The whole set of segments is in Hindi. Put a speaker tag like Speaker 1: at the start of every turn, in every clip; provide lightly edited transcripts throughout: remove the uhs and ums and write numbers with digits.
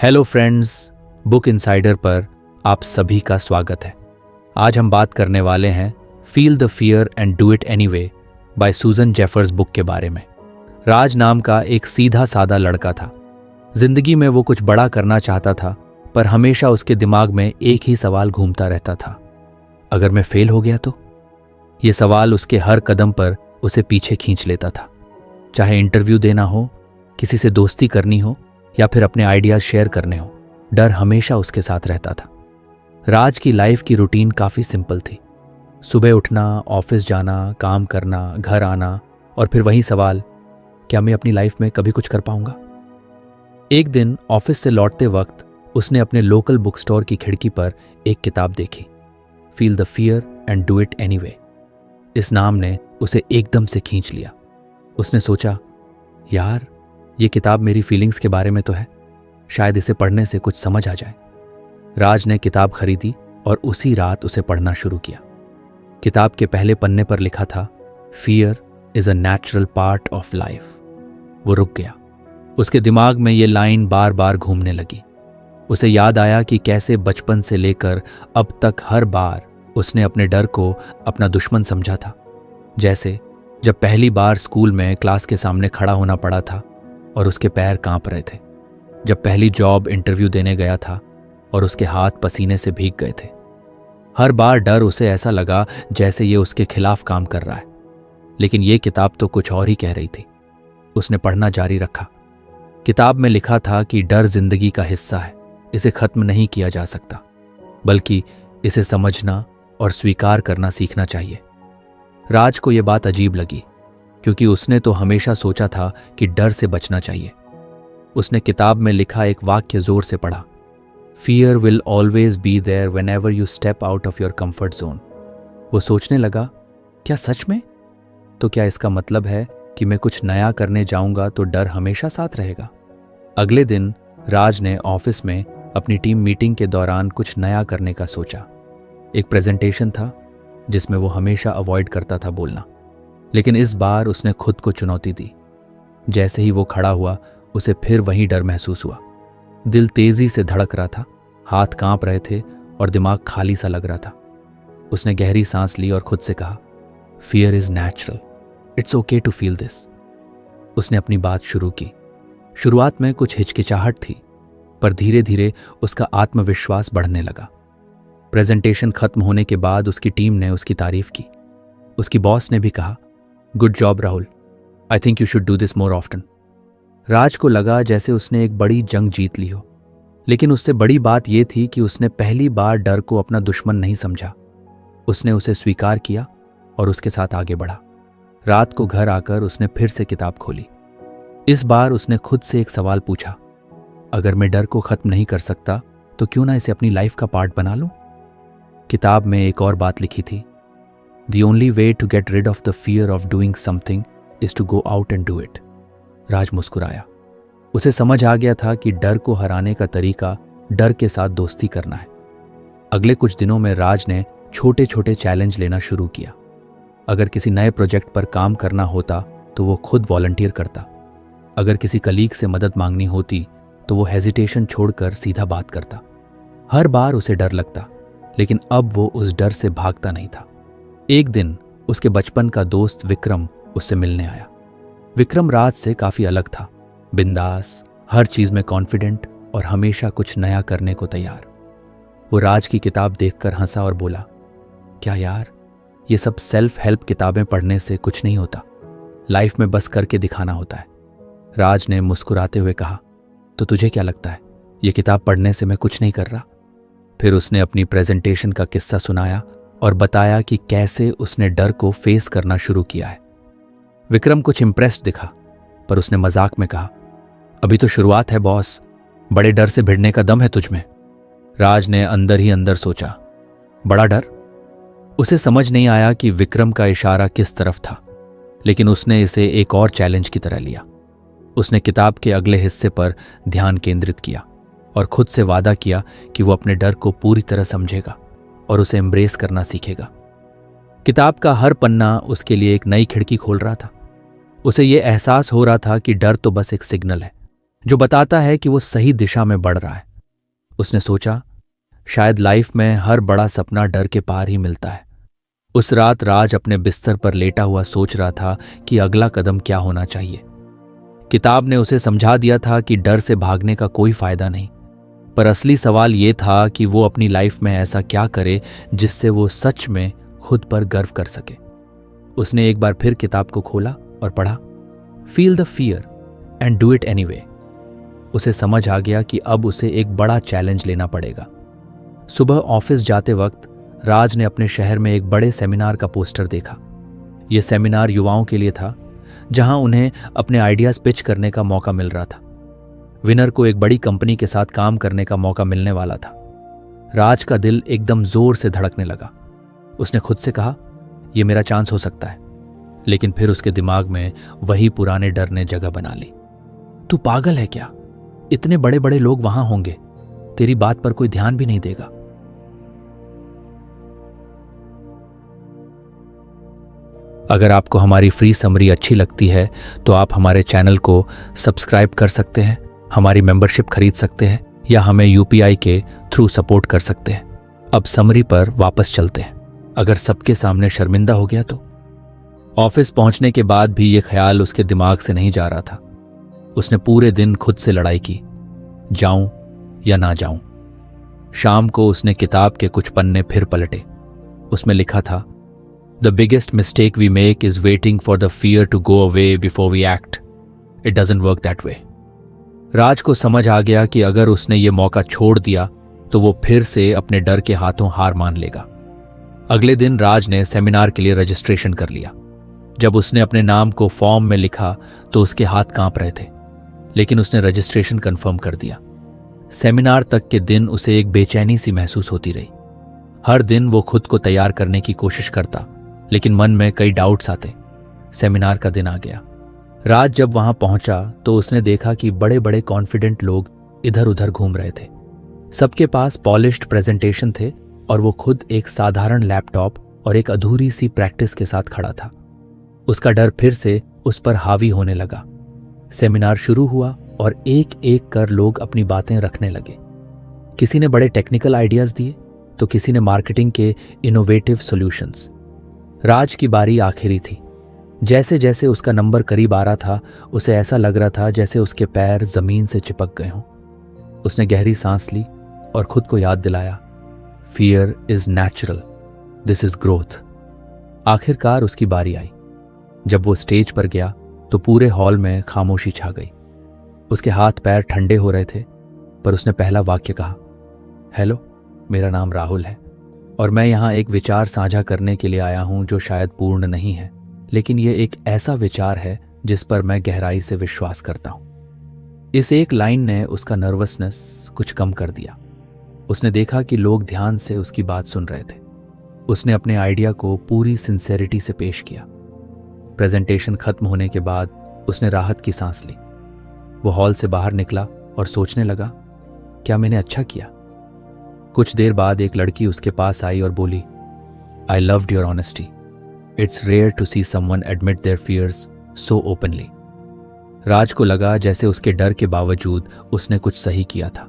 Speaker 1: हेलो फ्रेंड्स, बुक इनसाइडर पर आप सभी का स्वागत है। आज हम बात करने वाले हैं feel the fear and do it anyway by Susan Jeffers book के बारे में। राज नाम का एक सीधा साधा लड़का था। जिंदगी में वो कुछ बड़ा करना चाहता था, पर हमेशा उसके दिमाग में एक ही सवाल घूमता रहता था, अगर मैं फेल हो गया तो? ये सवाल उसके हर कदम पर उसे पीछे खींच लेता था। चाहे इंटरव्यू देना हो, किसी से दोस्ती करनी हो या फिर अपने आइडियाज शेयर करने हो, डर हमेशा उसके साथ रहता था। राज की लाइफ की रूटीन काफ़ी सिंपल थी। सुबह उठना, ऑफिस जाना, काम करना, घर आना और फिर वही सवाल, क्या मैं अपनी लाइफ में कभी कुछ कर पाऊंगा? एक दिन ऑफिस से लौटते वक्त उसने अपने लोकल बुक स्टोर की खिड़की पर एक किताब देखी, feel the fear and do it anyway. इस नाम ने उसे एकदम से खींच लिया। उसने सोचा, यार ये किताब मेरी फीलिंग्स के बारे में तो है, शायद इसे पढ़ने से कुछ समझ आ जाए। राज ने किताब खरीदी और उसी रात उसे पढ़ना शुरू किया। किताब के पहले पन्ने पर लिखा था, fear is a natural part of life. वो रुक गया। उसके दिमाग में ये लाइन बार बार घूमने लगी। उसे याद आया कि कैसे बचपन से लेकर अब तक हर बार उसने अपने डर को अपना दुश्मन समझा था। जैसे जब पहली बार स्कूल में क्लास के सामने खड़ा होना पड़ा था और उसके पैर कांप रहे थे, जब पहली जॉब इंटरव्यू देने गया था और उसके हाथ पसीने से भीग गए थे। हर बार डर उसे ऐसा लगा जैसे ये उसके खिलाफ काम कर रहा है। लेकिन ये किताब तो कुछ और ही कह रही थी। उसने पढ़ना जारी रखा। किताब में लिखा था कि डर जिंदगी का हिस्सा है, इसे खत्म नहीं किया जा सकता, बल्कि इसे समझना और स्वीकार करना सीखना चाहिए। राज को यह बात अजीब लगी, क्योंकि उसने तो हमेशा सोचा था कि डर से बचना चाहिए। उसने किताब में लिखा एक वाक्य जोर से पढ़ा, fear will always be there whenever you step out of your comfort zone. वो सोचने लगा, क्या सच में? तो क्या इसका मतलब है कि मैं कुछ नया करने जाऊंगा तो डर हमेशा साथ रहेगा? अगले दिन राज ने ऑफिस में अपनी टीम मीटिंग के दौरान कुछ नया करने का सोचा। एक प्रेजेंटेशन था जिसमें वो हमेशा अवॉइड करता था बोलना, लेकिन इस बार उसने खुद को चुनौती दी। जैसे ही वो खड़ा हुआ, उसे फिर वही डर महसूस हुआ। दिल तेजी से धड़क रहा था, हाथ कांप रहे थे और दिमाग खाली सा लग रहा था। उसने गहरी सांस ली और खुद से कहा, fear is natural, it's okay to feel this. उसने अपनी बात शुरू की। शुरुआत में कुछ हिचकिचाहट थी, पर धीरे धीरे उसका आत्मविश्वास बढ़ने लगा। प्रेजेंटेशन खत्म होने के बाद उसकी टीम ने उसकी तारीफ की। उसकी बॉस ने भी कहा, good job Rahul, I think you should do this more often. Raj को लगा जैसे उसने एक बड़ी जंग जीत ली हो, लेकिन उससे बड़ी बात यह थी कि उसने पहली बार डर को अपना दुश्मन नहीं समझा। उसने उसे स्वीकार किया और उसके साथ आगे बढ़ा। रात को घर आकर उसने फिर से किताब खोली। इस बार उसने खुद से एक सवाल पूछा, अगर मैं डर को खत्म नहीं कर सकता तो क्यों ना इसे अपनी लाइफ का पार्ट बना लूं? किताब में एक और बात लिखी थी, The only way to get rid of the fear of doing something is to go out and do it. राज मुस्कुराया। उसे समझ आ गया था कि डर को हराने का तरीका डर के साथ दोस्ती करना है। अगले कुछ दिनों में राज ने छोटे छोटे चैलेंज लेना शुरू किया। अगर किसी नए प्रोजेक्ट पर काम करना होता तो वो खुद वॉलंटियर करता। अगर किसी कलीग से मदद मांगनी होती तो वो हेजिटेशन छोड़कर सीधा बात करता। हर बार उसे डर लगता, लेकिन अब वो उस डर से भागता नहीं था। एक दिन उसके बचपन का दोस्त विक्रम उससे मिलने आया। विक्रम राज से काफी अलग था, बिंदास, हर चीज में कॉन्फिडेंट और हमेशा कुछ नया करने को तैयार। वो राज की किताब देखकर हंसा और बोला, क्या यार, ये सब सेल्फ हेल्प किताबें पढ़ने से कुछ नहीं होता, लाइफ में बस करके दिखाना होता है। राज ने मुस्कुराते हुए कहा, तो तुझे क्या लगता है, ये किताब पढ़ने से मैं कुछ नहीं कर रहा? फिर उसने अपनी प्रेजेंटेशन का किस्सा सुनाया और बताया कि कैसे उसने डर को फेस करना शुरू किया है। विक्रम कुछ इम्प्रेस्ड दिखा, पर उसने मजाक में कहा, अभी तो शुरुआत है बॉस, बड़े डर से भिड़ने का दम है तुझमें। राज ने अंदर ही अंदर सोचा, बड़ा डर? उसे समझ नहीं आया कि विक्रम का इशारा किस तरफ था, लेकिन उसने इसे एक और चैलेंज की तरह लिया। उसने किताब के अगले हिस्से पर ध्यान केंद्रित किया और खुद से वादा किया कि वो अपने डर को पूरी तरह समझेगा और उसे एम्ब्रेस करना सीखेगा। किताब का हर पन्ना उसके लिए एक नई खिड़की खोल रहा था। उसे ये एहसास हो रहा था कि डर तो बस एक सिग्नल है, जो बताता है कि वो सही दिशा में बढ़ रहा है। उसने सोचा, शायद लाइफ में हर बड़ा सपना डर के पार ही मिलता है। उस रात राज अपने बिस्तर पर लेटा हुआ सोच रहा था कि अगला कदम क्या होना चाहिए। किताब ने उसे समझा दिया था कि डर से भागने का कोई फायदा नहीं, पर असली सवाल ये था कि वो अपनी लाइफ में ऐसा क्या करे जिससे वो सच में खुद पर गर्व कर सके। उसने एक बार फिर किताब को खोला और पढ़ा, feel the fear and do it anyway. उसे समझ आ गया कि अब उसे एक बड़ा चैलेंज लेना पड़ेगा। सुबह ऑफिस जाते वक्त राज ने अपने शहर में एक बड़े सेमिनार का पोस्टर देखा। यह सेमिनार युवाओं के लिए था, जहां उन्हें अपने आइडियाज पिच करने का मौका मिल रहा था। विनर को एक बड़ी कंपनी के साथ काम करने का मौका मिलने वाला था। राज का दिल एकदम जोर से धड़कने लगा। उसने खुद से कहा, यह मेरा चांस हो सकता है। लेकिन फिर उसके दिमाग में वही पुराने डर ने जगह बना ली। तू पागल है क्या? इतने बड़े बड़े लोग वहां होंगे, तेरी बात पर कोई ध्यान भी नहीं देगा। अगर आपको हमारी फ्री समरी अच्छी लगती है तो आप हमारे चैनल को सब्सक्राइब कर सकते हैं, हमारी मेंबरशिप खरीद सकते हैं या हमें यूपीआई के थ्रू सपोर्ट कर सकते हैं। अब समरी पर वापस चलते हैं। अगर सबके सामने शर्मिंदा हो गया तो? ऑफिस पहुंचने के बाद भी ये ख्याल उसके दिमाग से नहीं जा रहा था। उसने पूरे दिन खुद से लड़ाई की, जाऊं या ना जाऊं। शाम को उसने किताब के कुछ पन्ने फिर पलटे। उसमें लिखा था, The biggest mistake we make is waiting for the fear to go away before we act. It doesn't work that way. राज को समझ आ गया कि अगर उसने ये मौका छोड़ दिया तो वो फिर से अपने डर के हाथों हार मान लेगा। अगले दिन राज ने सेमिनार के लिए रजिस्ट्रेशन कर लिया। जब उसने अपने नाम को फॉर्म में लिखा तो उसके हाथ कांप रहे थे, लेकिन उसने रजिस्ट्रेशन कंफर्म कर दिया। सेमिनार तक के दिन उसे एक बेचैनी सी महसूस होती रही। हर दिन वो खुद को तैयार करने की कोशिश करता, लेकिन मन में कई डाउट्स आते। सेमिनार का दिन आ गया। राज जब वहां पहुंचा तो उसने देखा कि बड़े बड़े कॉन्फिडेंट लोग इधर उधर घूम रहे थे। सबके पास पॉलिश्ड प्रेजेंटेशन थे और वो खुद एक साधारण लैपटॉप और एक अधूरी सी प्रैक्टिस के साथ खड़ा था। उसका डर फिर से उस पर हावी होने लगा। सेमिनार शुरू हुआ और एक एक कर लोग अपनी बातें रखने लगे। किसी ने बड़े टेक्निकल आइडियाज दिए तो किसी ने मार्केटिंग के इनोवेटिव सॉल्यूशंस। राज की बारी आखिरी थी। जैसे जैसे उसका नंबर करीब आ रहा था, उसे ऐसा लग रहा था जैसे उसके पैर जमीन से चिपक गए हों। उसने गहरी सांस ली और खुद को याद दिलाया, fear is natural, this is growth. आखिरकार उसकी बारी आई। जब वो स्टेज पर गया तो पूरे हॉल में खामोशी छा गई। उसके हाथ पैर ठंडे हो रहे थे, पर उसने पहला वाक्य कहा, हेलो, मेरा नाम राहुल है और मैं यहाँ एक विचार साझा करने के लिए आया हूँ जो शायद पूर्ण नहीं है, लेकिन ये एक ऐसा विचार है जिस पर मैं गहराई से विश्वास करता हूँ। इस एक लाइन ने उसका नर्वसनेस कुछ कम कर दिया। उसने देखा कि लोग ध्यान से उसकी बात सुन रहे थे। उसने अपने आइडिया को पूरी सिंसेरिटी से पेश किया। प्रेजेंटेशन खत्म होने के बाद उसने राहत की सांस ली। वो हॉल से बाहर निकला और सोचने लगा, क्या मैंने अच्छा किया? कुछ देर बाद एक लड़की उसके पास आई और बोली, I loved your honesty. It's rare to see someone admit their fears so openly. Raj को लगा जैसे उसके डर के बावजूद उसने कुछ सही किया था।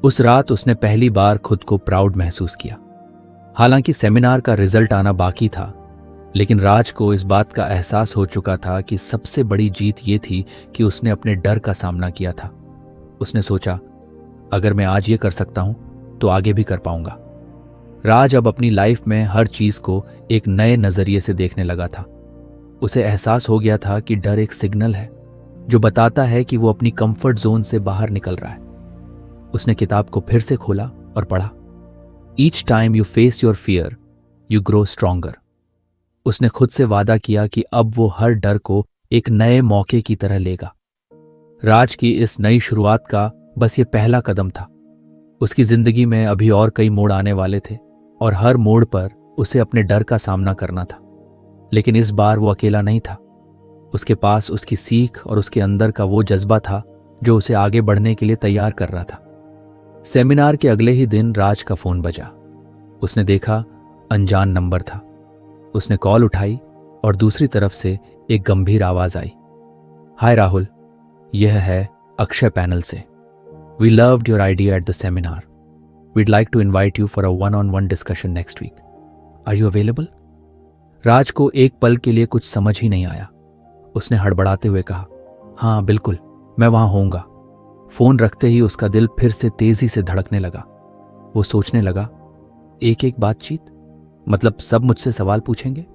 Speaker 1: उस रात उसने पहली बार खुद को प्राउड महसूस किया। हालांकि सेमिनार का रिजल्ट आना बाकी था, लेकिन राज को इस बात का एहसास हो चुका था कि सबसे बड़ी जीत ये थी कि उसने अपने डर का सामना किया था। उसने सोचा, अगर मैं आज ये कर सकता हूं तो आगे भी कर पाऊंगा। राज अब अपनी लाइफ में हर चीज को एक नए नजरिए से देखने लगा था। उसे एहसास हो गया था कि डर एक सिग्नल है जो बताता है कि वो अपनी कंफर्ट जोन से बाहर निकल रहा है। उसने किताब को फिर से खोला और पढ़ा, each time you face your fear you grow stronger. उसने खुद से वादा किया कि अब वो हर डर को एक नए मौके की तरह लेगा। राज की इस नई शुरुआत का बस ये पहला कदम था। उसकी जिंदगी में अभी और कई मोड़ आने वाले थे और हर मोड़ पर उसे अपने डर का सामना करना था। लेकिन इस बार वो अकेला नहीं था। उसके पास उसकी सीख और उसके अंदर का वो जज्बा था जो उसे आगे बढ़ने के लिए तैयार कर रहा था। सेमिनार के अगले ही दिन राज का फोन बजा। उसने देखा अनजान नंबर था। उसने कॉल उठाई और दूसरी तरफ से एक गंभीर आवाज आई, हाय राहुल, यह है अक्षय पैनल से, we loved your idea at the seminar. We'd like to invite you for a one on one discussion next week. Are you available? Raj को एक पल के लिए कुछ समझ ही नहीं आया. उसने हड़बड़ाते हुए कहा, हाँ बिल्कुल, मैं वहां होऊंगा. फोन रखते ही उसका दिल फिर से तेजी से धड़कने लगा. वो सोचने लगा, एक एक बातचीत, मतलब सब मुझसे सवाल पूछेंगे,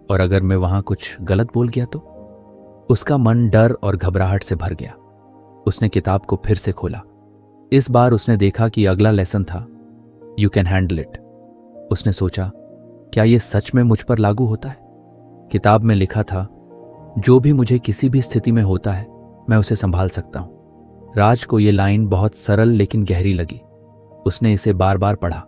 Speaker 1: और अगर मैं वहां कुछ गलत बोल गया तो? उसका मन डर और घबराहट से भर गया. उसने किताब को फिर से खोला. इस बार उसने देखा कि अगला लेसन था, यू कैन हैंडल इट. उसने सोचा, क्या यह सच में मुझ पर लागू होता है? किताब में लिखा था, जो भी मुझे किसी भी स्थिति में होता है मैं उसे संभाल सकता हूं. राज को यह लाइन बहुत सरल लेकिन गहरी लगी. उसने इसे बार बार पढ़ा.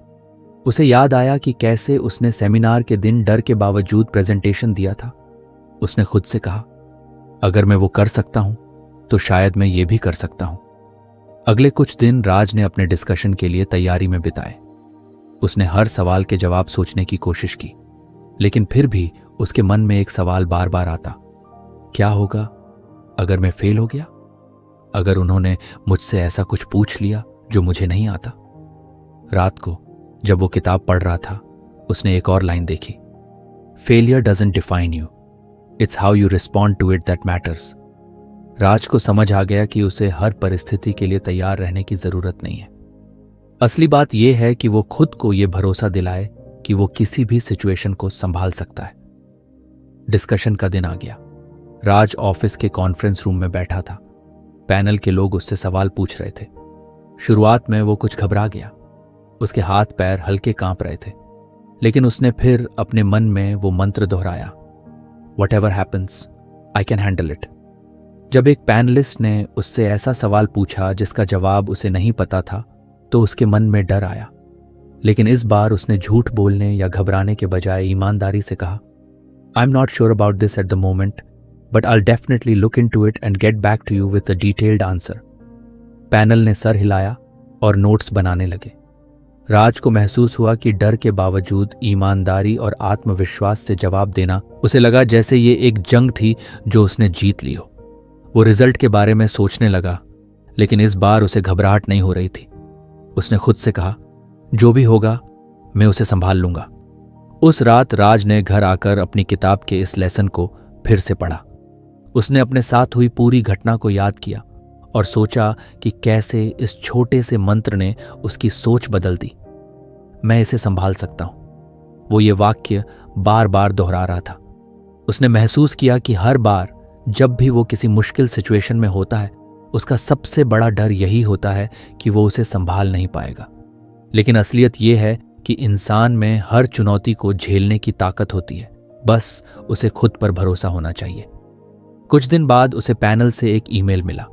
Speaker 1: उसे याद आया कि कैसे उसने सेमिनार के दिन डर के बावजूद प्रेजेंटेशन दिया था. उसने खुद से कहा, अगर मैं वो कर सकता हूं तो शायद मैं ये भी कर सकता हूं. अगले कुछ दिन राज ने अपने डिस्कशन के लिए तैयारी में बिताए. उसने हर सवाल के जवाब सोचने की कोशिश की, लेकिन फिर भी उसके मन में एक सवाल बार बार आता, क्या होगा अगर मैं फेल हो गया? अगर उन्होंने मुझसे ऐसा कुछ पूछ लिया जो मुझे नहीं आता? रात को जब वो किताब पढ़ रहा था, उसने एक और लाइन देखी, failure doesn't define you, it's how you respond to it that matters. Raj को समझ आ गया कि उसे हर परिस्थिति के लिए तैयार रहने की जरूरत नहीं है. असली बात यह है कि वो खुद को यह भरोसा दिलाए कि वो किसी भी सिचुएशन को संभाल सकता है. डिस्कशन का दिन आ गया. राज ऑफिस के कॉन्फ्रेंस रूम में बैठा था. पैनल के लोग उससे सवाल पूछ रहे थे. शुरुआत में वो कुछ घबरा गया. उसके हाथ पैर हल्के कांप रहे थे, लेकिन उसने फिर अपने मन में वो मंत्र दोहराया, whatever happens I can handle it. जब एक पैनलिस्ट ने उससे ऐसा सवाल पूछा जिसका जवाब उसे नहीं पता था, तो उसके मन में डर आया. लेकिन इस बार उसने झूठ बोलने या घबराने के बजाय ईमानदारी से कहा, I am not sure about this at the moment, but I definitely look into it and get back to you with a detailed answer. Panel ने सर हिलाया और नोट्स बनाने लगे. राज को महसूस हुआ कि डर के बावजूद ईमानदारी और आत्मविश्वास से जवाब देना उसे लगा जैसे ये एक जंग थी जो उसने जीत ली हो. वो रिजल्ट के बारे में सोचने लगा, लेकिन इस बार उसे घबराहट नहीं हो रही थी. उसने खुद से कहा, जो भी होगा मैं उसे संभाल लूंगा. उस रात राज ने घर आकर अपनी किताब के इस लेसन को फिर से पढ़ा. उसने अपने साथ हुई पूरी घटना को याद किया और सोचा कि कैसे इस छोटे से मंत्र ने उसकी सोच बदल दी. मैं इसे संभाल सकता हूं. वो ये वाक्य बार बार दोहरा रहा था. उसने महसूस किया कि हर बार जब भी वो किसी मुश्किल सिचुएशन में होता है, उसका सबसे बड़ा डर यही होता है कि वो उसे संभाल नहीं पाएगा. लेकिन असलियत यह है कि इंसान में हर चुनौती को झेलने की ताकत होती है, बस उसे खुद पर भरोसा होना चाहिए. कुछ दिन बाद उसे पैनल से एक ईमेल मिला.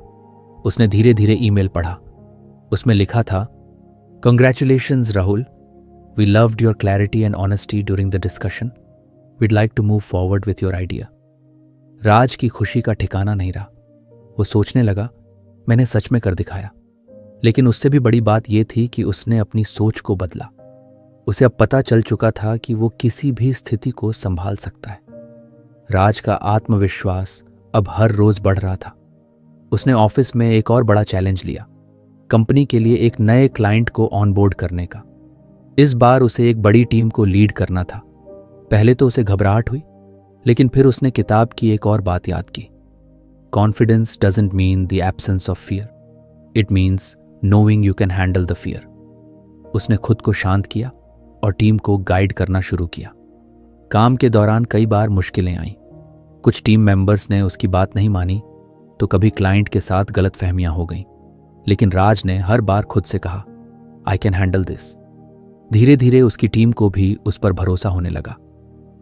Speaker 1: उसने धीरे धीरे ईमेल पढ़ा. उसमें लिखा था, congratulations Rahul, we loved your clarity and honesty during the discussion. We'd like to move forward with your idea. Raj की खुशी का ठिकाना नहीं रहा. वो सोचने लगा, मैंने सच में कर दिखाया. लेकिन उससे भी बड़ी बात यह थी कि उसने अपनी सोच को बदला. उसे अब पता चल चुका था कि वो किसी भी स्थिति को संभाल सकता है. राज का आत्मविश्वास अब हर रोज बढ़ रहा था. उसने ऑफिस में एक और बड़ा चैलेंज लिया, कंपनी के लिए एक नए क्लाइंट को ऑनबोर्ड करने का. इस बार उसे एक बड़ी टीम को लीड करना था. पहले तो उसे घबराहट हुई, लेकिन फिर उसने किताब की एक और बात याद की, confidence doesn't mean the absence of fear, it means knowing you can handle the fear. उसने खुद को शांत किया और टीम को गाइड करना शुरू किया. काम के दौरान कई बार मुश्किलें आईं. कुछ टीम मेंबर्स ने उसकी बात नहीं मानी, तो कभी क्लाइंट के साथ गलतफहमियां हो गईं. लेकिन राज ने हर बार खुद से कहा, आई कैन हैंडल दिस. धीरे धीरे उसकी टीम को भी उस पर भरोसा होने लगा.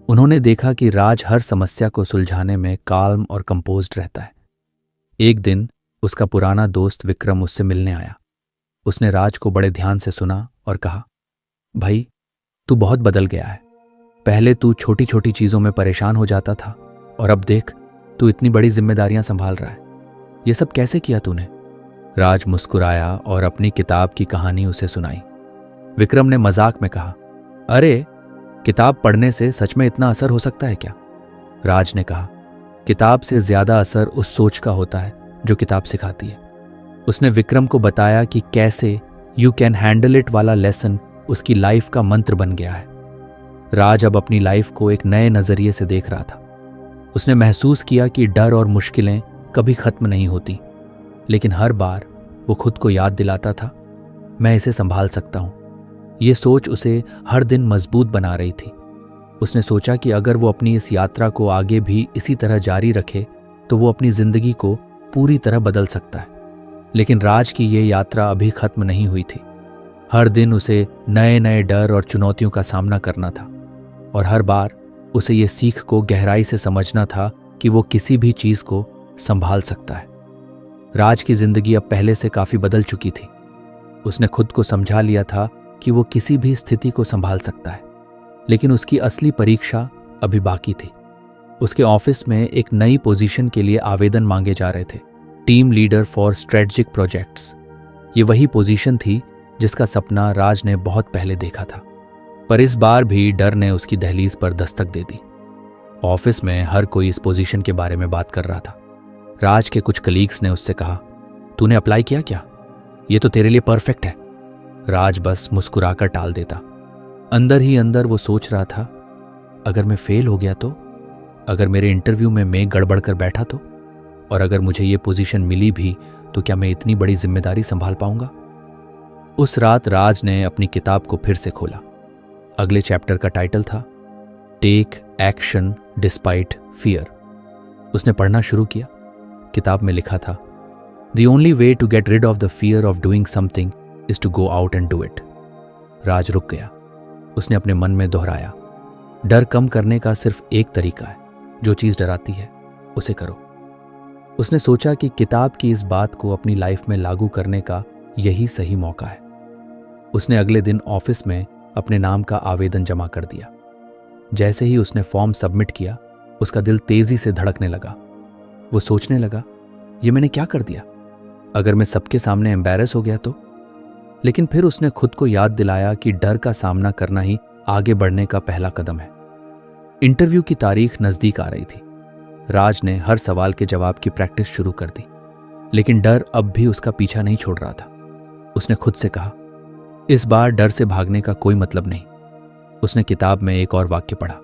Speaker 1: उन्होंने देखा कि राज हर समस्या को सुलझाने में काल्म और कंपोज्ड रहता है. एक दिन उसका पुराना दोस्त विक्रम उससे मिलने आया. उसने राज को बड़े ध्यान से सुना और कहा, भाई तू बहुत बदल गया है. पहले तू छोटी छोटी चीजों में परेशान हो जाता था, और अब देख तू इतनी बड़ी जिम्मेदारियां संभाल रहा है. ये सब कैसे किया तूने? राज मुस्कुराया और अपनी किताब की कहानी उसे सुनाई. विक्रम ने मजाक में कहा, अरे किताब पढ़ने से सच में इतना असर हो सकता है क्या? राज ने कहा, किताब से ज्यादा असर उस सोच का होता है जो किताब सिखाती है. उसने विक्रम को बताया कि कैसे यू कैन हैंडल इट वाला लेसन उसकी लाइफ का मंत्र बन गया है। राज अब अपनी लाइफ को एक नए नजरिए से देख रहा था। उसने महसूस किया कि डर और मुश्किलें कभी खत्म नहीं होती, लेकिन हर बार वो खुद को याद दिलाता था, मैं इसे संभाल सकता हूं। ये सोच उसे हर दिन मजबूत बना रही थी। उसने सोचा कि अगर वो अपनी इस यात्रा को आगे भी इसी तरह जारी रखे तो वो अपनी जिंदगी को पूरी तरह बदल सकता है। लेकिन राज की ये यात्रा अभी खत्म नहीं हुई थी। हर दिन उसे नए नए डर और चुनौतियों का सामना करना था, और हर बार उसे ये सीख को गहराई से समझना था कि वो किसी भी चीज को संभाल सकता है। राज की जिंदगी अब पहले से काफी बदल चुकी थी। उसने खुद को समझा लिया था कि वो किसी भी स्थिति को संभाल सकता है, लेकिन उसकी असली परीक्षा अभी बाकी थी। उसके ऑफिस में एक नई पोजीशन के लिए आवेदन मांगे जा रहे थे, team leader for strategic projects. ये वही पोजीशन थी जिसका सपना राज ने बहुत पहले देखा था, पर इस बार भी डर ने उसकी दहलीज पर दस्तक दे दी। ऑफिस में हर कोई इस पोजीशन के बारे में बात कर रहा था। राज के कुछ कलीग्स ने उससे कहा, तूने अप्लाई किया क्या? ये तो तेरे लिए परफेक्ट है। राज बस मुस्कुराकर टाल देता। अंदर ही अंदर वो सोच रहा था, अगर मैं फेल हो गया तो, अगर मेरे इंटरव्यू में मैं गड़बड़ कर बैठा तो, और अगर मुझे ये पोजीशन मिली भी तो क्या मैं इतनी बड़ी जिम्मेदारी संभाल पाऊंगा? उस रात राज ने अपनी किताब को फिर से खोला। अगले चैप्टर का टाइटल था टेक एक्शन डिस्पाइट फियर। उसने पढ़ना शुरू किया। किताब में लिखा था, the only way to get rid of the fear of doing something is to go out and do it. Raj रुक गया। उसने अपने मन में दोहराया, डर कम करने का सिर्फ एक तरीका है, जो चीज डराती है उसे करो। उसने सोचा कि किताब की इस बात को अपनी लाइफ में लागू करने का यही सही मौका है। उसने अगले दिन ऑफिस में अपने नाम का आवेदन जमा कर दिया। जैसे ही उसने फॉर्म सबमिट किया, उसका दिल तेजी से धड़कने लगा। वो सोचने लगा, ये मैंने क्या कर दिया? अगर मैं सबके सामने एम्बैरस हो गया तो? लेकिन फिर उसने खुद को याद दिलाया कि डर का सामना करना ही आगे बढ़ने का पहला कदम है। इंटरव्यू की तारीख नजदीक आ रही थी। राज ने हर सवाल के जवाब की प्रैक्टिस शुरू कर दी, लेकिन डर अब भी उसका पीछा नहीं छोड़ रहा था। उसने खुद से कहा, इस बार डर से भागने का कोई मतलब नहीं। उसने किताब में एक और वाक्य पढ़ा,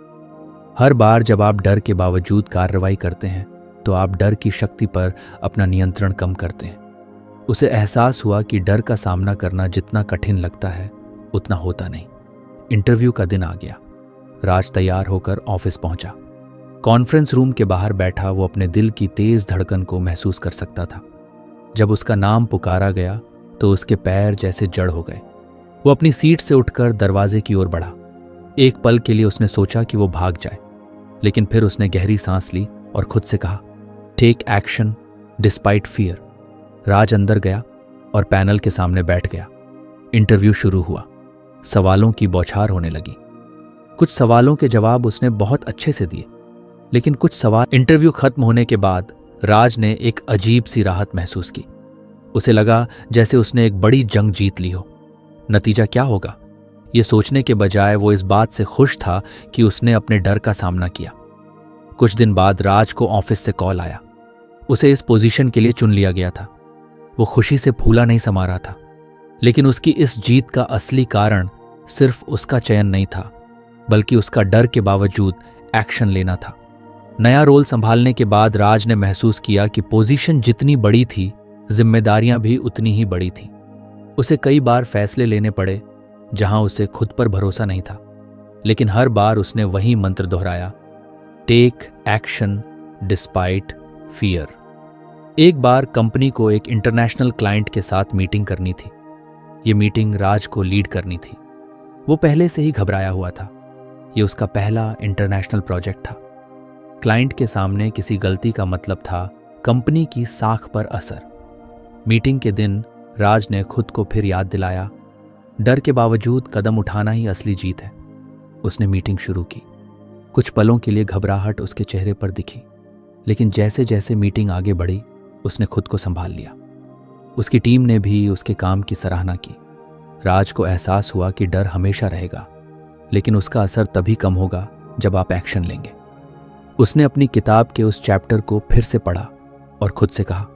Speaker 1: हर बार जब आप डर के बावजूद कार्रवाई करते हैं तो आप डर की शक्ति पर अपना नियंत्रण कम करते हैं। उसे एहसास हुआ कि डर का सामना करना जितना कठिन लगता है उतना होता नहीं। इंटरव्यू का दिन आ गया। राज तैयार होकर ऑफिस पहुंचा। कॉन्फ्रेंस रूम के बाहर बैठा वो अपने दिल की तेज धड़कन को महसूस कर सकता था। जब उसका नाम पुकारा गया तो उसके पैर जैसे जड़ हो गए। वो अपनी सीट से उठकर दरवाजे की ओर बढ़ा। एक पल के लिए उसने सोचा कि वो भाग जाए, लेकिन फिर उसने गहरी सांस ली और खुद से कहा, टेक एक्शन डिस्पाइट फियर। राज अंदर गया और पैनल के सामने बैठ गया। इंटरव्यू शुरू हुआ। सवालों की बौछार होने लगी। कुछ सवालों के जवाब उसने बहुत अच्छे से दिए, लेकिन कुछ सवाल इंटरव्यू खत्म होने के बाद राज ने एक अजीब सी राहत महसूस की। उसे लगा जैसे उसने एक बड़ी जंग जीत ली हो। नतीजा क्या होगा, ये सोचने के बजाय वो इस बात से खुश था कि उसने अपने डर का सामना किया। कुछ दिन बाद राज को ऑफिस से कॉल आया। उसे इस पोजीशन के लिए चुन लिया गया था। वो खुशी से फूला नहीं समा रहा था, लेकिन उसकी इस जीत का असली कारण सिर्फ उसका चयन नहीं था, बल्कि उसका डर के बावजूद एक्शन लेना था। नया रोल संभालने के बाद राज ने महसूस किया कि पोजीशन जितनी बड़ी थी, जिम्मेदारियां भी उतनी ही बड़ी थीं। उसे कई बार फैसले लेने पड़े जहां उसे खुद पर भरोसा नहीं था, लेकिन हर बार उसने वही मंत्र दोहराया, टेक एक्शन डिस्पाइट फियर। एक बार कंपनी को एक इंटरनेशनल क्लाइंट के साथ मीटिंग करनी थी। ये मीटिंग राज को लीड करनी थी। वो पहले से ही घबराया हुआ था। ये उसका पहला इंटरनेशनल प्रोजेक्ट था। क्लाइंट के सामने किसी गलती का मतलब था कंपनी की साख पर असर। मीटिंग के दिन राज ने खुद को फिर याद दिलाया, डर के बावजूद कदम उठाना ही असली जीत है। उसने मीटिंग शुरू की। कुछ पलों के लिए घबराहट उसके चेहरे पर दिखी, लेकिन जैसे जैसे मीटिंग आगे बढ़ी उसने खुद को संभाल लिया। उसकी टीम ने भी उसके काम की सराहना की। राज को एहसास हुआ कि डर हमेशा रहेगा, लेकिन उसका असर तभी कम होगा जब आप एक्शन लेंगे। उसने अपनी किताब के उस चैप्टर को फिर से पढ़ा और खुद से कहा,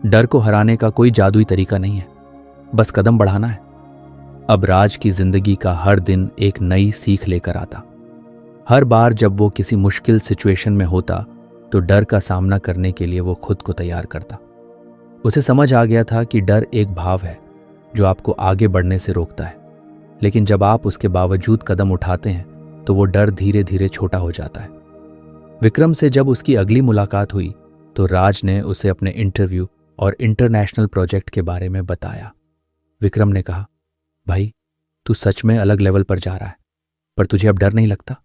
Speaker 1: डर को हराने का कोई जादुई तरीका नहीं है, बस कदम बढ़ाना है। अब राज की जिंदगी का हर दिन एक नई सीख लेकर आता। हर बार जब वो किसी मुश्किल सिचुएशन में होता तो डर का सामना करने के लिए वो खुद को तैयार करता। उसे समझ आ गया था कि डर एक भाव है जो आपको आगे बढ़ने से रोकता है, लेकिन जब आप उसके बावजूद कदम उठाते हैं तो वो डर धीरे धीरे छोटा हो जाता है। विक्रम से जब उसकी अगली मुलाकात हुई तो राज ने उसे अपने इंटरव्यू और इंटरनेशनल प्रोजेक्ट के बारे में बताया। विक्रम ने कहा, भाई तू सच में अलग लेवल पर जा रहा है, पर तुझे अब डर नहीं लगता?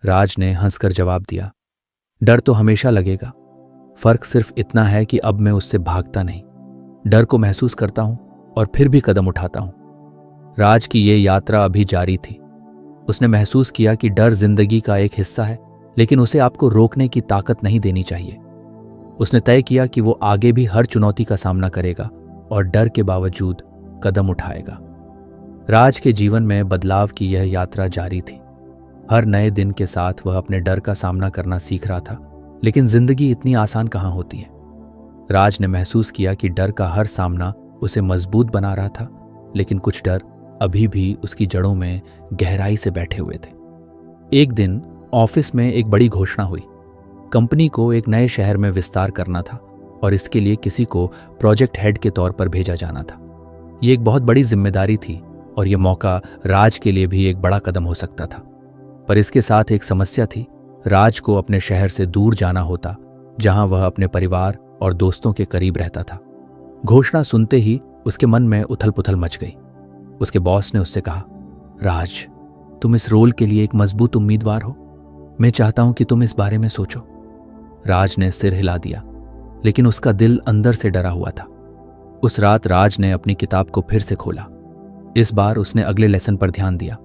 Speaker 1: राज ने हंसकर जवाब दिया, डर तो हमेशा लगेगा, फर्क सिर्फ इतना है कि अब मैं उससे भागता नहीं, डर को महसूस करता हूं और फिर भी कदम उठाता हूं। राज की ये यात्रा अभी जारी थी। उसने महसूस किया कि डर जिंदगी का एक हिस्सा है, लेकिन उसे आपको रोकने की ताकत नहीं देनी चाहिए। उसने तय किया कि वो आगे भी हर चुनौती का सामना करेगा और डर के बावजूद कदम उठाएगा। राज के जीवन में बदलाव की यह यात्रा जारी थी। हर नए दिन के साथ वह अपने डर का सामना करना सीख रहा था, लेकिन जिंदगी इतनी आसान कहाँ होती है। राज ने महसूस किया कि डर का हर सामना उसे मजबूत बना रहा था, लेकिन कुछ डर अभी भी उसकी जड़ों में गहराई से बैठे हुए थे। एक दिन ऑफिस में एक बड़ी घोषणा हुई। कंपनी को एक नए शहर में विस्तार करना था और इसके लिए किसी को प्रोजेक्ट हेड के तौर पर भेजा जाना था। ये एक बहुत बड़ी जिम्मेदारी थी और यह मौका राज के लिए भी एक बड़ा कदम हो सकता था। पर इसके साथ एक समस्या थी। राज को अपने शहर से दूर जाना होता, जहां वह अपने परिवार और दोस्तों के करीब रहता था। घोषणा सुनते ही उसके मन में उथल पुथल मच गई। उसके बॉस ने उससे कहा, राज, तुम इस रोल के लिए एक मजबूत उम्मीदवार हो। मैं चाहता हूं कि तुम इस बारे में सोचो। राज ने सिर हिला दिया, लेकिन उसका दिल अंदर से डरा हुआ था। उस रात राज ने अपनी किताब को फिर से खोला। इस बार उसने अगले लेसन पर ध्यान दिया।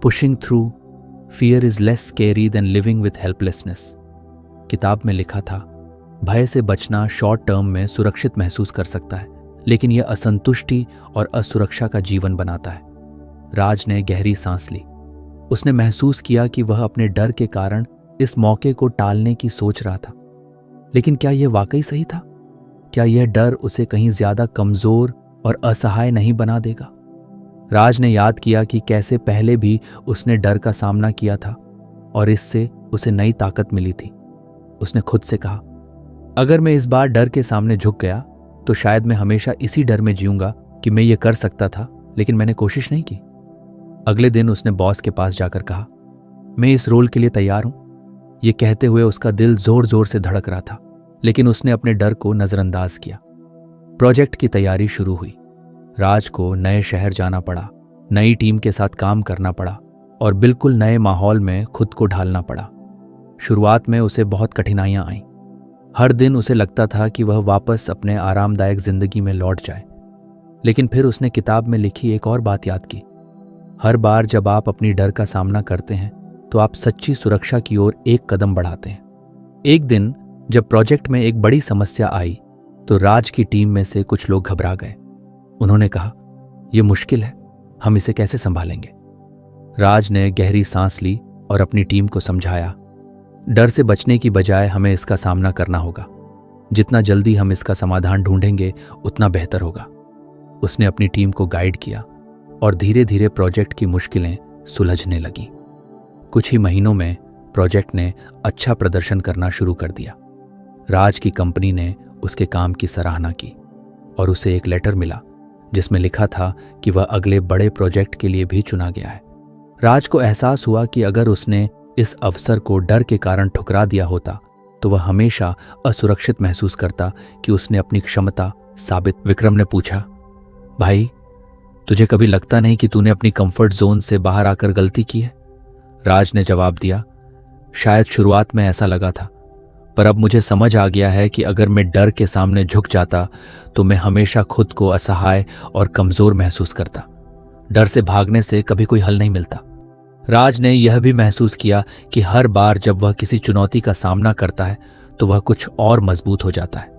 Speaker 1: Pushing through fear is less scary than living with helplessness. किताब में लिखा था, भय से बचना शॉर्ट टर्म में सुरक्षित महसूस कर सकता है, लेकिन यह असंतुष्टि और असुरक्षा का जीवन बनाता है। राज ने गहरी सांस ली। उसने महसूस किया कि वह अपने डर के कारण इस मौके को टालने की सोच रहा था, लेकिन क्या यह वाकई सही था? क्या यह डर उसे कहीं ज्यादा कमजोर और असहाय नहीं बना देगा? राज ने याद किया कि कैसे पहले भी उसने डर का सामना किया था और इससे उसे नई ताकत मिली थी। उसने खुद से कहा, अगर मैं इस बार डर के सामने झुक गया तो शायद मैं हमेशा इसी डर में जीऊंगा कि मैं ये कर सकता था, लेकिन मैंने कोशिश नहीं की। अगले दिन उसने बॉस के पास जाकर कहा, मैं इस रोल के लिए तैयार हूं। ये कहते हुए उसका दिल जोर जोर से धड़क रहा था, लेकिन उसने अपने डर को नजरअंदाज किया। प्रोजेक्ट की तैयारी शुरू हुई। राज को नए शहर जाना पड़ा, नई टीम के साथ काम करना पड़ा और बिल्कुल नए माहौल में खुद को ढालना पड़ा। शुरुआत में उसे बहुत कठिनाइयां आईं। हर दिन उसे लगता था कि वह वापस अपने आरामदायक जिंदगी में लौट जाए, लेकिन फिर उसने किताब में लिखी एक और बात याद की। हर बार जब आप अपनी डर का सामना करते हैं तो आप सच्ची सुरक्षा की ओर एक कदम बढ़ाते हैं। एक दिन जब प्रोजेक्ट में एक बड़ी समस्या आई तो राज की टीम में से कुछ लोग घबरा गए। उन्होंने कहा, यह मुश्किल है, हम इसे कैसे संभालेंगे? राज ने गहरी सांस ली और अपनी टीम को समझाया, डर से बचने की बजाय हमें इसका सामना करना होगा। जितना जल्दी हम इसका समाधान ढूंढेंगे उतना बेहतर होगा। उसने अपनी टीम को गाइड किया और धीरे धीरे प्रोजेक्ट की मुश्किलें सुलझने लगीं। कुछ ही महीनों में प्रोजेक्ट ने अच्छा प्रदर्शन करना शुरू कर दिया। राज की कंपनी ने उसके काम की सराहना की और उसे एक लेटर मिला जिसमें लिखा था कि वह अगले बड़े प्रोजेक्ट के लिए भी चुना गया है। राज को एहसास हुआ कि अगर उसने इस अवसर को डर के कारण ठुकरा दिया होता तो वह हमेशा असुरक्षित महसूस करता कि उसने अपनी क्षमता साबित। विक्रम ने पूछा, भाई, तुझे कभी लगता नहीं कि तूने अपनी कंफर्ट जोन से बाहर आकर गलती की है? राज ने जवाब दिया, शायद शुरुआत में ऐसा लगा था, पर अब मुझे समझ आ गया है कि अगर मैं डर के सामने झुक जाता तो मैं हमेशा खुद को असहाय और कमजोर महसूस करता। डर से भागने से कभी कोई हल नहीं मिलता। राज ने यह भी महसूस किया कि हर बार जब वह किसी चुनौती का सामना करता है तो वह कुछ और मजबूत हो जाता है।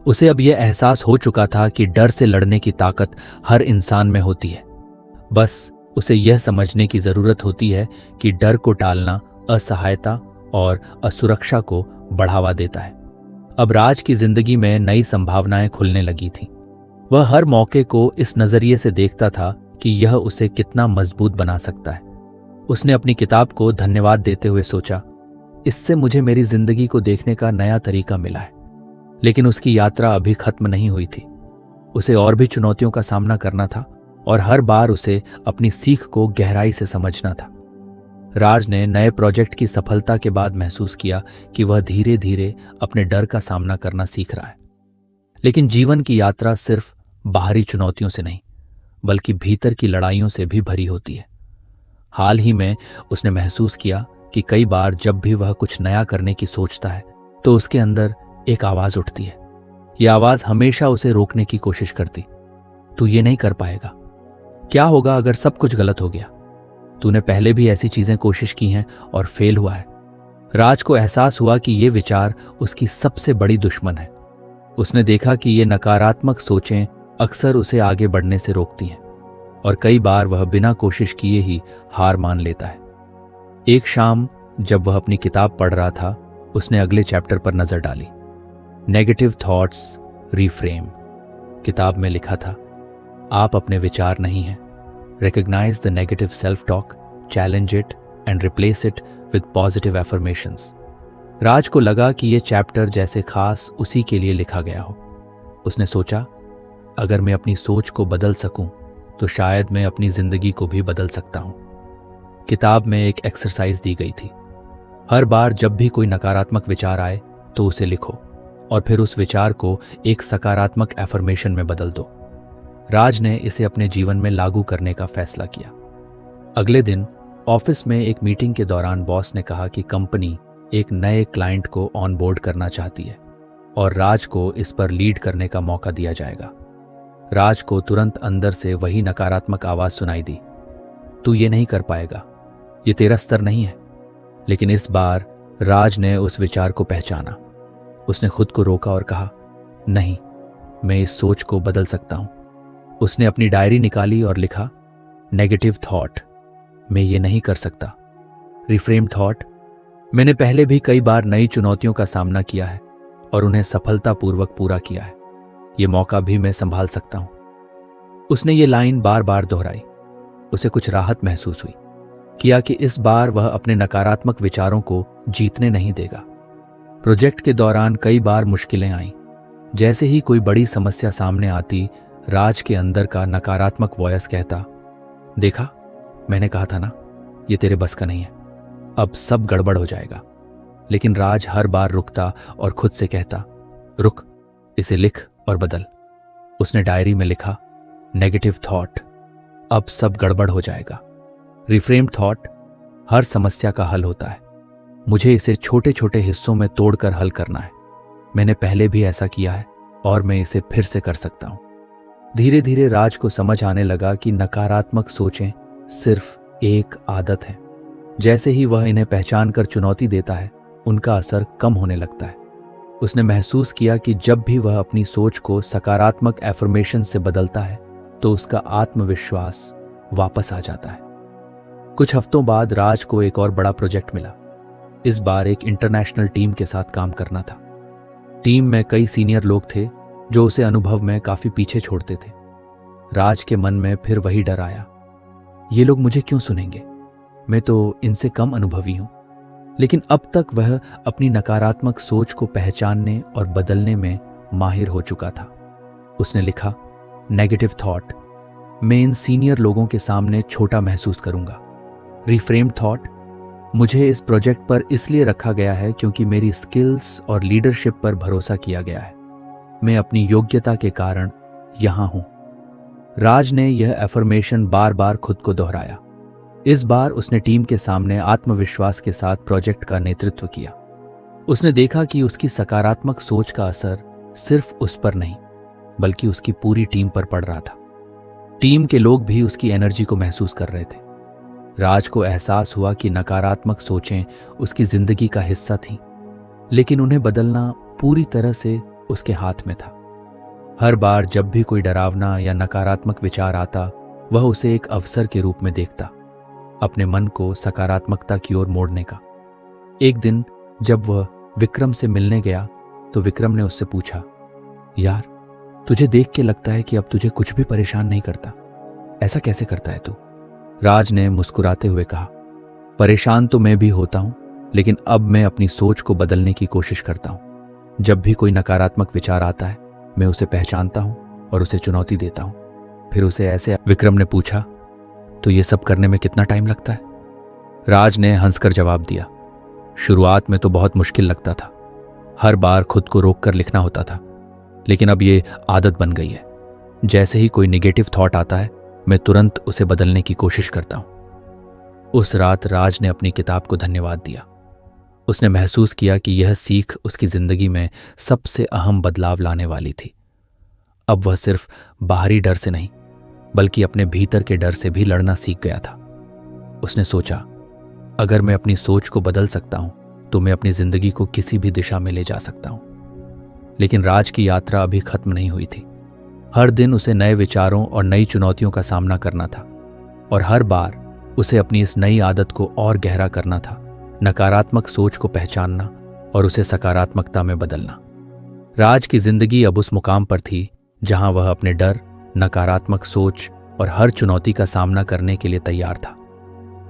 Speaker 1: उसे अब यह एहसास हो चुका था कि डर से लड़ने की ताकत हर इंसान में होती है। बस उसे यह समझने की जरूरत होती है कि डर को टालना असहायता और असुरक्षा को बढ़ावा देता है। अब राज की जिंदगी में नई संभावनाएं खुलने लगी थीं। वह हर मौके को इस नजरिए से देखता था कि यह उसे कितना मजबूत बना सकता है। उसने अपनी किताब को धन्यवाद देते हुए सोचा, इससे मुझे मेरी जिंदगी को देखने का नया तरीका मिला है। लेकिन उसकी यात्रा अभी खत्म नहीं हुई थी। उसे और भी चुनौतियों का सामना करना था और हर बार उसे अपनी सीख को गहराई से समझना था। राज ने नए प्रोजेक्ट की सफलता के बाद महसूस किया कि वह धीरे धीरे अपने डर का सामना करना सीख रहा है। लेकिन जीवन की यात्रा सिर्फ बाहरी चुनौतियों से नहीं, बल्कि भीतर की लड़ाइयों से भी भरी होती है। हाल ही में उसने महसूस किया कि कई बार जब भी वह कुछ नया करने की सोचता है तो उसके अंदर एक आवाज उठती है। यह आवाज हमेशा उसे रोकने की कोशिश करती। तू ये नहीं कर पाएगा। क्या होगा अगर सब कुछ गलत हो गया? तूने पहले भी ऐसी चीजें कोशिश की हैं और फेल हुआ है। राज को एहसास हुआ कि ये विचार उसकी सबसे बड़ी दुश्मन है। उसने देखा कि ये नकारात्मक सोचें अक्सर उसे आगे बढ़ने से रोकती हैं और कई बार वह बिना कोशिश किए ही हार मान लेता है। एक शाम जब वह अपनी किताब पढ़ रहा था, उसने अगले चैप्टर पर नजर डाली। Negative thoughts reframe. किताब में लिखा था, आप अपने विचार नहीं हैं। Recognise the negative self talk, challenge it and replace it with positive affirmations. Raj को लगा कि यह चैप्टर जैसे खास उसी के लिए लिखा गया हो। उसने सोचा, अगर मैं अपनी सोच को बदल सकूं तो शायद मैं अपनी जिंदगी को भी बदल सकता हूं। किताब में एक एक्सरसाइज दी गई थी। हर बार जब भी कोई नकारात्मक विचार आए तो उसे लिखो और फिर उस विचार को एक सकारात्मक एफर्मेशन में बदल दो। राज ने इसे अपने जीवन में लागू करने का फैसला किया। अगले दिन ऑफिस में एक मीटिंग के दौरान बॉस ने कहा कि कंपनी एक नए क्लाइंट को ऑन बोर्ड करना चाहती है और राज को इस पर लीड करने का मौका दिया जाएगा। राज को तुरंत अंदर से वही नकारात्मक आवाज सुनाई दी, तू ये नहीं कर पाएगा, ये तेरा स्तर नहीं है। लेकिन इस बार राज ने उस विचार को पहचाना। उसने खुद को रोका और कहा, नहीं, मैं इस सोच को बदल सकता हूं। उसने अपनी डायरी निकाली और लिखा, नेगेटिव थॉट, मैं ये नहीं कर सकता। रिफ्रेम थॉट, मैंने पहले भी कई बार नई चुनौतियों का सामना किया है और उन्हें सफलतापूर्वक पूरा किया है। ये मौका भी मैं संभाल सकता हूं। उसने ये लाइन बार बार दोहराई। उसे कुछ राहत महसूस हुई किया कि इस बार वह अपने नकारात्मक विचारों को जीतने नहीं देगा। प्रोजेक्ट के दौरान कई बार मुश्किलें आईं। जैसे ही कोई बड़ी समस्या सामने आती, राज के अंदर का नकारात्मक वॉयस कहता, देखा, मैंने कहा था ना, ये तेरे बस का नहीं है, अब सब गड़बड़ हो जाएगा। लेकिन राज हर बार रुकता और खुद से कहता, रुक, इसे लिख और बदल। उसने डायरी में लिखा, नेगेटिव थॉट, अब सब गड़बड़ हो जाएगा। रिफ्रेम थॉट, हर समस्या का हल होता है, मुझे इसे छोटे छोटे हिस्सों में तोड़कर हल करना है। मैंने पहले भी ऐसा किया है और मैं इसे फिर से कर सकता हूं। धीरे धीरे राज को समझ आने लगा कि नकारात्मक सोचें सिर्फ एक आदत है। जैसे ही वह इन्हें पहचान कर चुनौती देता है, उनका असर कम होने लगता है। उसने महसूस किया कि जब भी वह अपनी सोच को सकारात्मक एफर्मेशन से बदलता है तो उसका आत्मविश्वास वापस आ जाता है। कुछ हफ्तों बाद राज को एक और बड़ा प्रोजेक्ट मिला। इस बार एक इंटरनेशनल टीम के साथ काम करना था। टीम में कई सीनियर लोग थे जो उसे अनुभव में काफी पीछे छोड़ते थे। राज के मन में फिर वही डर आया, ये लोग मुझे क्यों सुनेंगे, मैं तो इनसे कम अनुभवी हूं। लेकिन अब तक वह अपनी नकारात्मक सोच को पहचानने और बदलने में माहिर हो चुका था। उसने लिखा, नेगेटिव थॉट, मैं इन सीनियर लोगों के सामने छोटा महसूस करूंगा। रिफ्रेम थॉट, मुझे इस प्रोजेक्ट पर इसलिए रखा गया है क्योंकि मेरी स्किल्स और लीडरशिप पर भरोसा किया गया है। मैं अपनी योग्यता के कारण यहां हूं। राज ने यह एफर्मेशन बार बार खुद को दोहराया। इस बार उसने टीम के सामने आत्मविश्वास के साथ प्रोजेक्ट का नेतृत्व किया। उसने देखा कि उसकी सकारात्मक सोच का असर सिर्फ उस पर नहीं, बल्कि उसकी पूरी टीम पर पड़ रहा था। टीम के लोग भी उसकी एनर्जी को महसूस कर रहे थे। राज को एहसास हुआ कि नकारात्मक सोचें उसकी जिंदगी का हिस्सा थीं, लेकिन उन्हें बदलना पूरी तरह से उसके हाथ में था। हर बार जब भी कोई डरावना या नकारात्मक विचार आता, वह उसे एक अवसर के रूप में देखता, अपने मन को सकारात्मकता की ओर मोड़ने का। एक दिन जब वह विक्रम से मिलने गया तो विक्रम ने उससे पूछा, यार तुझे देख के लगता है कि अब तुझे कुछ भी परेशान नहीं करता। ऐसा कैसे करता है तू? राज ने मुस्कुराते हुए कहा, परेशान तो मैं भी होता हूं, लेकिन अब मैं अपनी सोच को बदलने की कोशिश करता हूं। जब भी कोई नकारात्मक विचार आता है, मैं उसे पहचानता हूं और उसे चुनौती देता हूं, फिर उसे ऐसे। विक्रम ने पूछा, तो ये सब करने में कितना टाइम लगता है? राज ने हंसकर जवाब दिया, शुरुआत में तो बहुत मुश्किल लगता था। हर बार खुद को रोक कर लिखना होता था, लेकिन अब ये आदत बन गई है। जैसे ही कोई नेगेटिव थॉट आता है, मैं तुरंत उसे बदलने की कोशिश करता हूं। उस रात राज ने अपनी किताब को धन्यवाद दिया। उसने महसूस किया कि यह सीख उसकी जिंदगी में सबसे अहम बदलाव लाने वाली थी। अब वह सिर्फ बाहरी डर से नहीं, बल्कि अपने भीतर के डर से भी लड़ना सीख गया था। उसने सोचा, अगर मैं अपनी सोच को बदल सकता हूं, तो मैं अपनी जिंदगी को किसी भी दिशा में ले जा सकता हूं। लेकिन राज की यात्रा अभी खत्म नहीं हुई थी। हर दिन उसे नए विचारों और नई चुनौतियों का सामना करना था, और हर बार उसे अपनी इस नई आदत को और गहरा करना था, नकारात्मक सोच को पहचानना और उसे सकारात्मकता में बदलना। राज की जिंदगी अब उस मुकाम पर थी जहां वह अपने डर, नकारात्मक सोच और हर चुनौती का सामना करने के लिए तैयार था।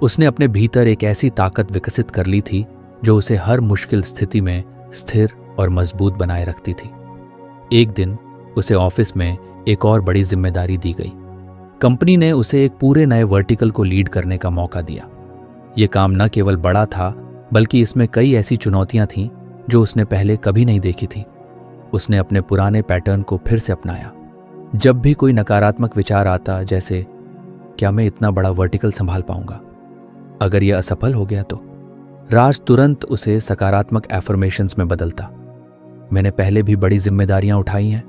Speaker 1: उसने अपने भीतर एक ऐसी ताकत विकसित कर ली थी जो उसे हर मुश्किल स्थिति में स्थिर और मजबूत बनाए रखती थी। एक दिन उसे ऑफिस में एक और बड़ी जिम्मेदारी दी गई। कंपनी ने उसे एक पूरे नए वर्टिकल को लीड करने का मौका दिया। ये काम न केवल बड़ा था, बल्कि इसमें कई ऐसी चुनौतियां थीं जो उसने पहले कभी नहीं देखी थी। उसने अपने पुराने पैटर्न को फिर से अपनाया। जब भी कोई नकारात्मक विचार आता, जैसे क्या मैं इतना बड़ा वर्टिकल संभाल पाऊंगा, अगर यह असफल हो गया तो, राज तुरंत उसे सकारात्मक एफर्मेशंस में बदलता। मैंने पहले भी बड़ी जिम्मेदारियां उठाई हैं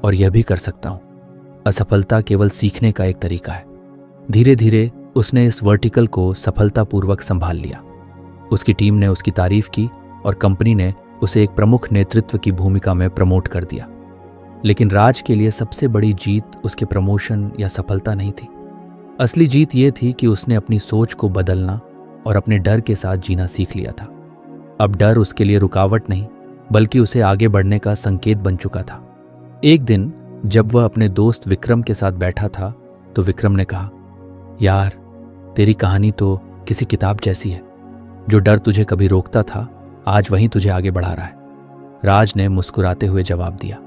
Speaker 1: और यह भी कर सकता हूं। असफलता केवल सीखने का एक तरीका है। धीरे धीरे उसने इस वर्टिकल को सफलतापूर्वक संभाल लिया। उसकी टीम ने उसकी तारीफ की और कंपनी ने उसे एक प्रमुख नेतृत्व की भूमिका में प्रमोट कर दिया। लेकिन राज के लिए सबसे बड़ी जीत उसके प्रमोशन या सफलता नहीं थी। असली जीत ये थी कि उसने अपनी सोच को बदलना और अपने डर के साथ जीना सीख लिया था। अब डर उसके लिए रुकावट नहीं, बल्कि उसे आगे बढ़ने का संकेत बन चुका था। एक दिन जब वह अपने दोस्त विक्रम के साथ बैठा था, तो विक्रम ने कहा, यार तेरी कहानी तो किसी किताब जैसी है। जो डर तुझे कभी रोकता था, आज वहीं तुझे आगे बढ़ा रहा है। राज ने मुस्कुराते हुए जवाब दिया,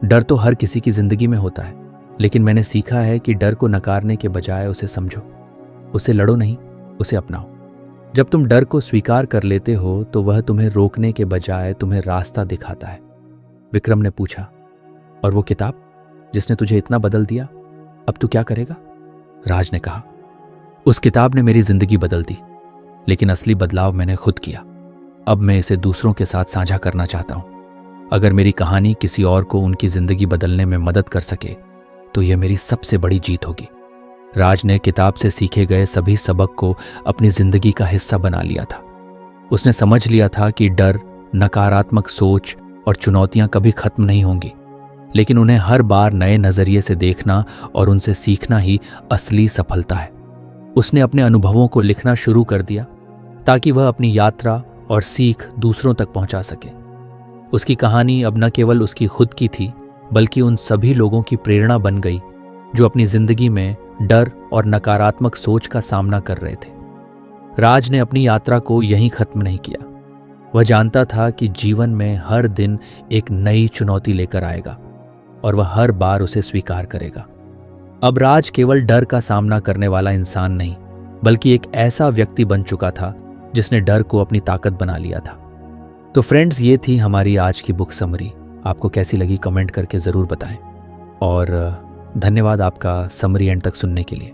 Speaker 1: डर तो हर किसी की जिंदगी में होता है, लेकिन मैंने सीखा है कि डर को नकारने के बजाय उसे समझो, उसे लड़ो नहीं, उसे अपनाओ। जब तुम डर को स्वीकार कर लेते हो, तो वह तुम्हें रोकने के बजाय तुम्हें रास्ता दिखाता है। विक्रम ने पूछा, और वो किताब जिसने तुझे इतना बदल दिया, अब तू क्या करेगा? राज ने कहा, उस किताब ने मेरी जिंदगी बदल दी, लेकिन असली बदलाव मैंने खुद किया। अब मैं इसे दूसरों के साथ साझा करना चाहता हूं। अगर मेरी कहानी किसी और को उनकी जिंदगी बदलने में मदद कर सके, तो यह मेरी सबसे बड़ी जीत होगी। राज ने किताब से सीखे गए सभी सबक को अपनी जिंदगी का हिस्सा बना लिया था। उसने समझ लिया था कि डर, नकारात्मक सोच और चुनौतियां कभी खत्म नहीं होंगी, लेकिन उन्हें हर बार नए नजरिए से देखना और उनसे सीखना ही असली सफलता है। उसने अपने अनुभवों को लिखना शुरू कर दिया, ताकि वह अपनी यात्रा और सीख दूसरों तक पहुंचा सके। उसकी कहानी अब न केवल उसकी खुद की थी, बल्कि उन सभी लोगों की प्रेरणा बन गई जो अपनी जिंदगी में डर और नकारात्मक सोच का सामना कर रहे थे। राज ने अपनी यात्रा को यहीं खत्म नहीं किया। वह जानता था कि जीवन में हर दिन एक नई चुनौती लेकर आएगा, और वह हर बार उसे स्वीकार करेगा। अब राज केवल डर का सामना करने वाला इंसान नहीं, बल्कि एक ऐसा व्यक्ति बन चुका था जिसने डर को अपनी ताकत बना लिया था। तो फ्रेंड्स, ये थी हमारी आज की बुक समरी। आपको कैसी लगी कमेंट करके ज़रूर बताएं, और धन्यवाद आपका समरी एंड तक सुनने के लिए।